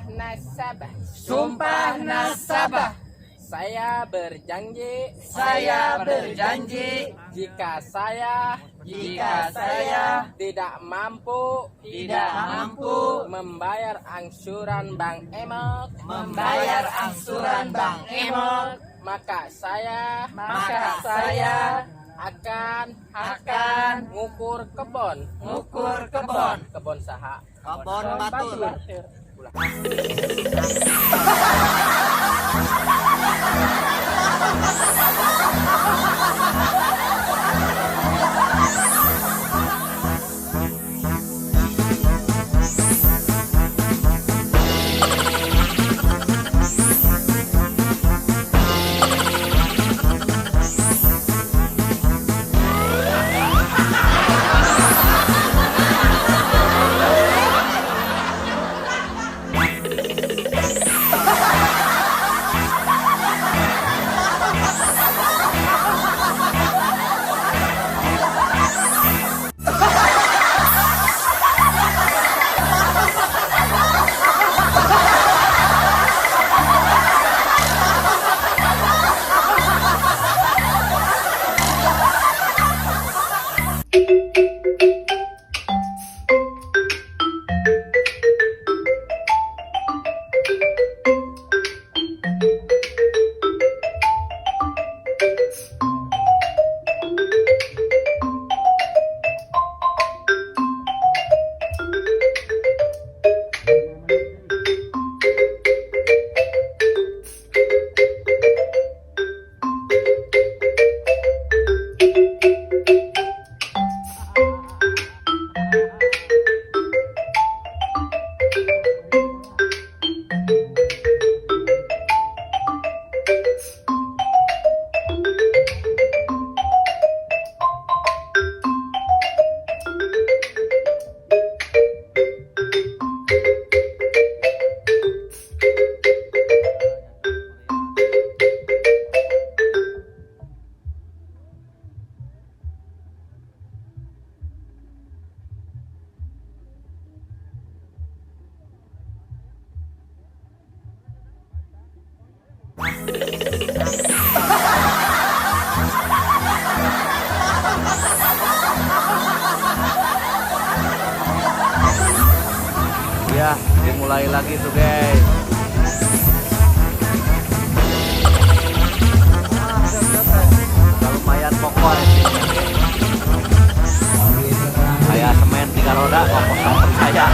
nasabah. Sumpah nasabah. Saya berjanji jika saya tidak mampu membayar angsuran Bang Emok, maka saya akan ngukur kebon saha. Kebon batur. Ya, dimulai lagi tuh guys. Udah lumayan pokok kayak semen 3 roda pokok sama saya.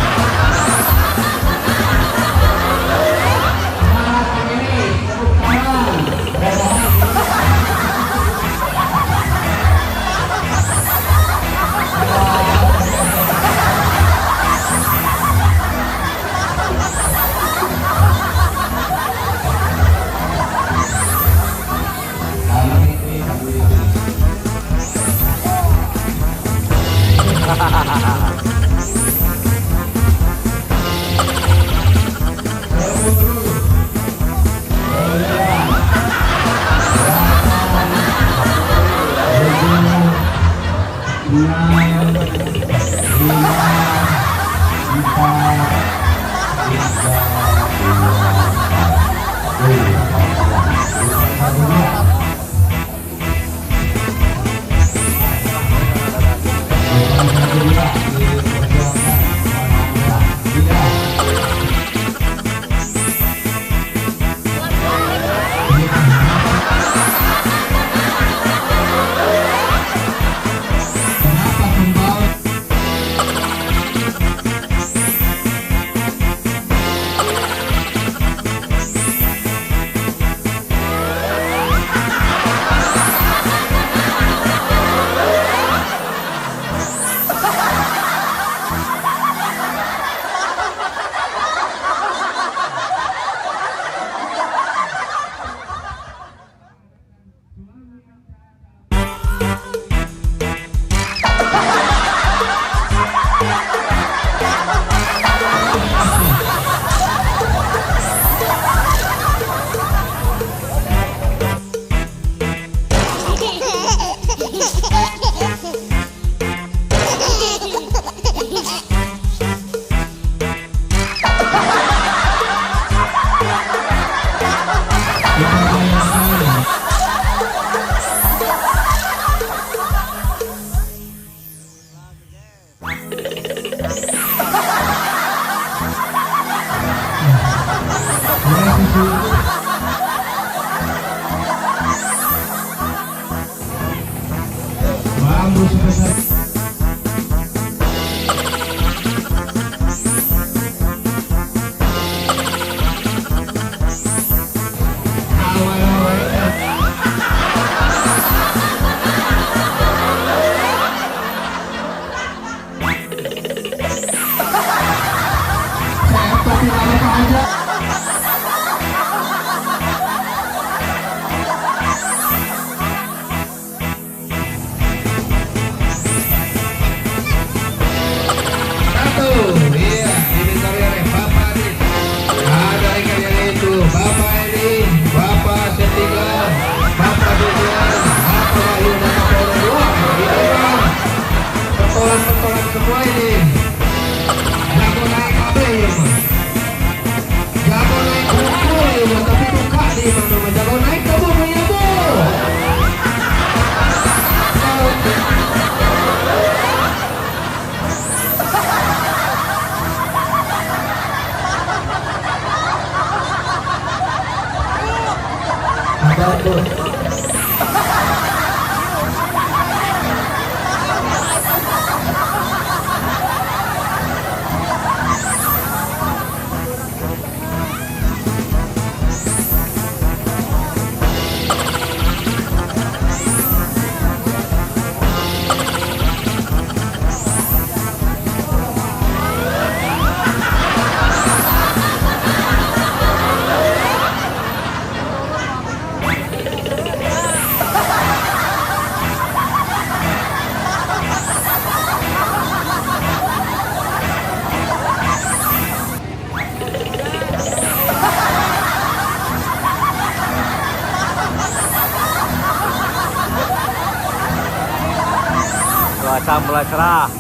Bambu sebesar semua ini. Jago naik apa ya, jago naik buku ya, tapi buka di mana? Jago naik kamu punya bu. Cuaca mulai cerah.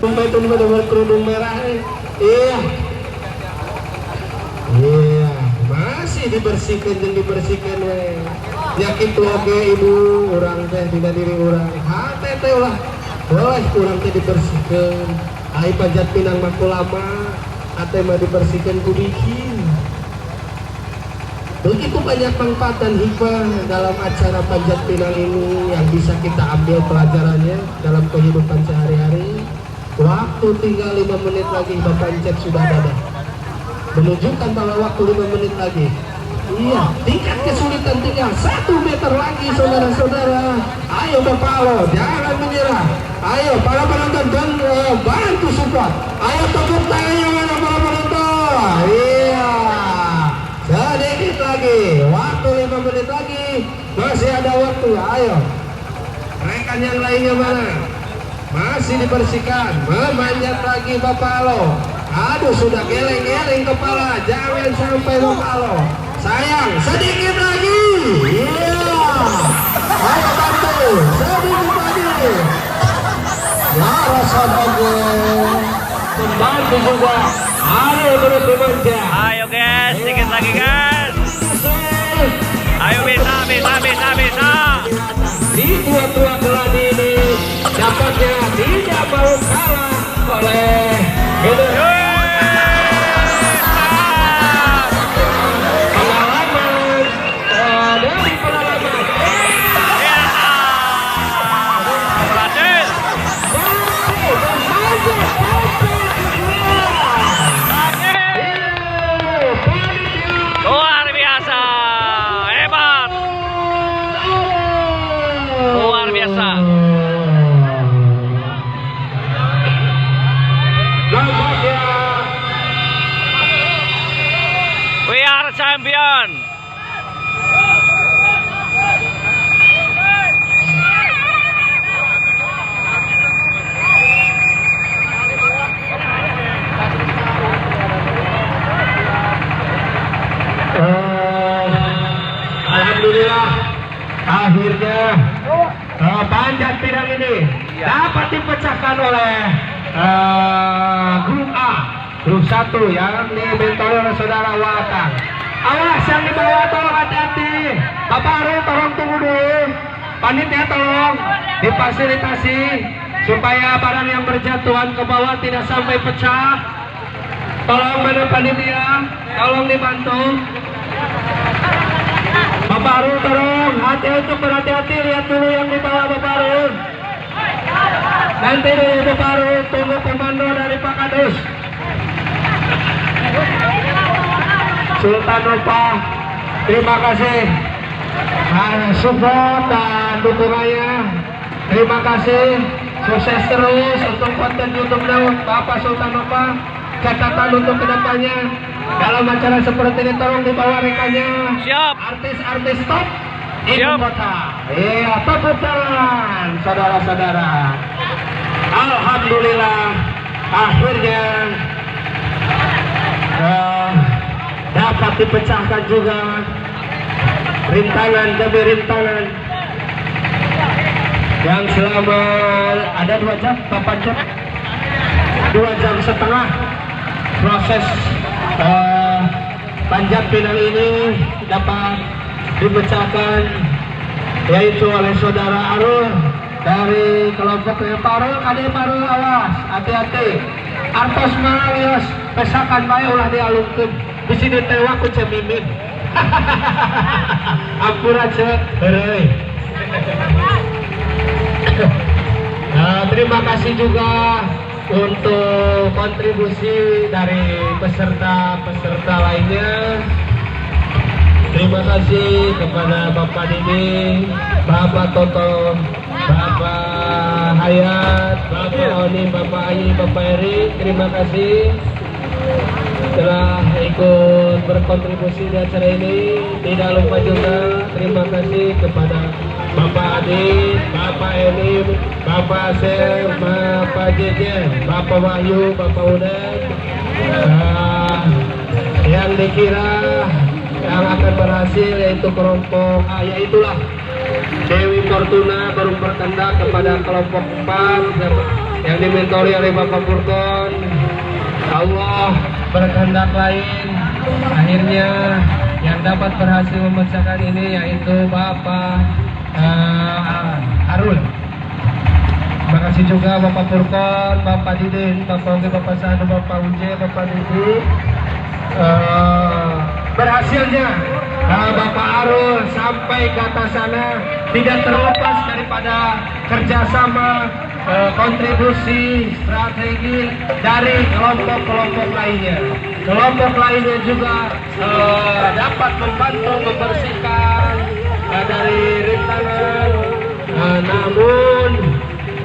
Sampai itu benar kerudung merah nih. Iya. Iya, masih dibersihkan dan dibersihkan we. Yakin tuh oke ibu orang teh tidak diri orang. Hate teh lah. Wah, orang teh dibersihkan. Ai pajat pinang maku lama. Ate mah dibersihkan ku bikin. Begitu banyak manfaat dan hikmah dalam acara panjat pinang ini yang bisa kita ambil pelajarannya dalam kehidupan sehari-hari. Waktu tinggal 5 menit lagi Bapak cek sudah ada, menunjukkan bahwa waktu 5 menit lagi. Iya, tingkat kesulitan tinggal 1 meter lagi saudara-saudara. Ayo Bapak lo, jangan menyerah. Ayo para penonton dan bantu support. Ayo tepuk tangannya mana para penonton. Iya, sedikit lagi, waktu 5 menit lagi, masih ada waktu. Ayo, rekan yang lainnya mana? Masih dibersihkan, memanjat lagi Bapak lo. Aduh, sudah geleng-geleng kepala, jangan sampai Bapak lo. Sayang, sedikit lagi. Iya, ayo bantu, sedikit lagi. Ya rasa bagus, membantu juga. Ayo terus bekerja. Ayo guys, sedikit lagi guys. Ayo bisa. Di tua-tua geladi ini dapatnya tidak mau kalah oleh pengalaman dari pengalaman. Berhasil. Luar biasa, hebat. Luar biasa. We are champion. Alhamdulillah akhirnya panjat pinang ini dapat dipecahkan oleh grup A, grup 1 yang dimentori oleh saudara Watang. Awas yang di bawah, tolong hati-hati. Bapak Arul tolong tunggu dulu, panitia tolong difasilitasi supaya barang yang berjatuhan ke bawah tidak sampai pecah. Tolong mana panitia, tolong dibantu. Bapak Arul tolong hati-hati, berhati-hati, lihat dulu yang di bawah Bapak Arul. Nanti dulu Bapak Arul, tunggu komando dari Pak Kadus. Sultan Nova, terima kasih support dan dukungannya. Terima kasih, sukses terus untuk konten YouTube Bapak Sultan Nova. Catatan untuk kedepannya dalam acara seperti ini, tolong dibawa rekannya. Siap. Artis-artis top ibu Siap. kota. Iya, tepuk tangan saudara-saudara. Alhamdulillah akhirnya dapat dipecahkan juga rintangan demi rintangan yang selama ada 2 jam, 8 jam, 2 jam setengah proses panjat pinang ini dapat dipecahkan, yaitu oleh saudara Arul dari kelompok Parul. Adik Parul, awas, hati-hati. Artos malios pesakan bae ulah dialungkeun di sini tewak ku cemimin. Ampura cek heureuy. Nah, terima kasih juga untuk kontribusi dari peserta-peserta lainnya. Terima kasih kepada Bapak Didi, Bapak Toto, Bapak Hayat, Bapak Oni, Bapak Ayi, Bapak Eri. Terima kasih telah ikut berkontribusi di acara ini. Tidak lupa juga terima kasih kepada Bapak Adit, Bapak Eni, Bapak Asep, Bapak Jejen, Bapak Wahyu, Bapak Udan, yang dikira yang akan berhasil yaitu kelompok A, yaitulah Dewi Fortuna baru berkehendak kepada kelompok 4 yang dimentori oleh Bapak Purkon. Allah berkehendak lain, akhirnya yang dapat berhasil memecahkan ini yaitu Bapak Arul. Terima kasih juga Bapak Purkon, Bapak Didin, Bapak Oge, Bapak Sanu, Bapak Uje, Bapak Didi. Berhasilnya Bapak Arul sampai ke atas sana tidak terlepas daripada kerjasama, kontribusi strategi dari kelompok-kelompok lainnya. Kelompok lainnya juga dapat membantu membersihkan dari rintangan, namun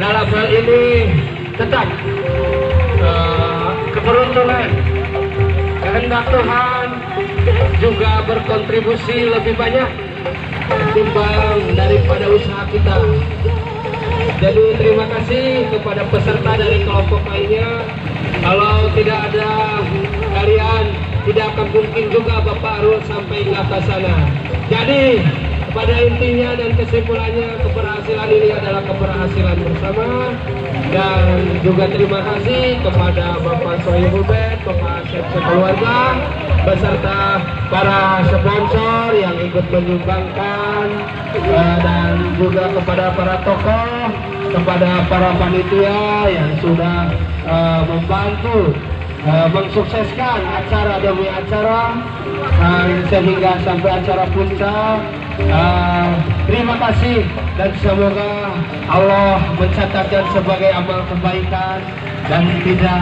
dalam hal ini tetap keberuntungan, kehendak Tuhan juga berkontribusi lebih banyak ketimbang daripada usaha kita. Jadi terima kasih kepada peserta dari kelompok lainnya. Kalau tidak ada kalian, tidak akan mungkin juga Bapak Arul sampai ke atas sana. Jadi pada intinya dan kesimpulannya, keberhasilan ini adalah keberhasilan bersama. Dan juga terima kasih kepada Bapak Sohibul Bet, Bapak Asep sekeluarga, beserta para sponsor yang ikut menyumbangkan, dan juga kepada para tokoh, kepada para panitia yang sudah membantu mensukseskan acara demi acara sehingga sampai acara puncak. Terima kasih dan semoga Allah mencatatkan sebagai amal kebaikan dan tidak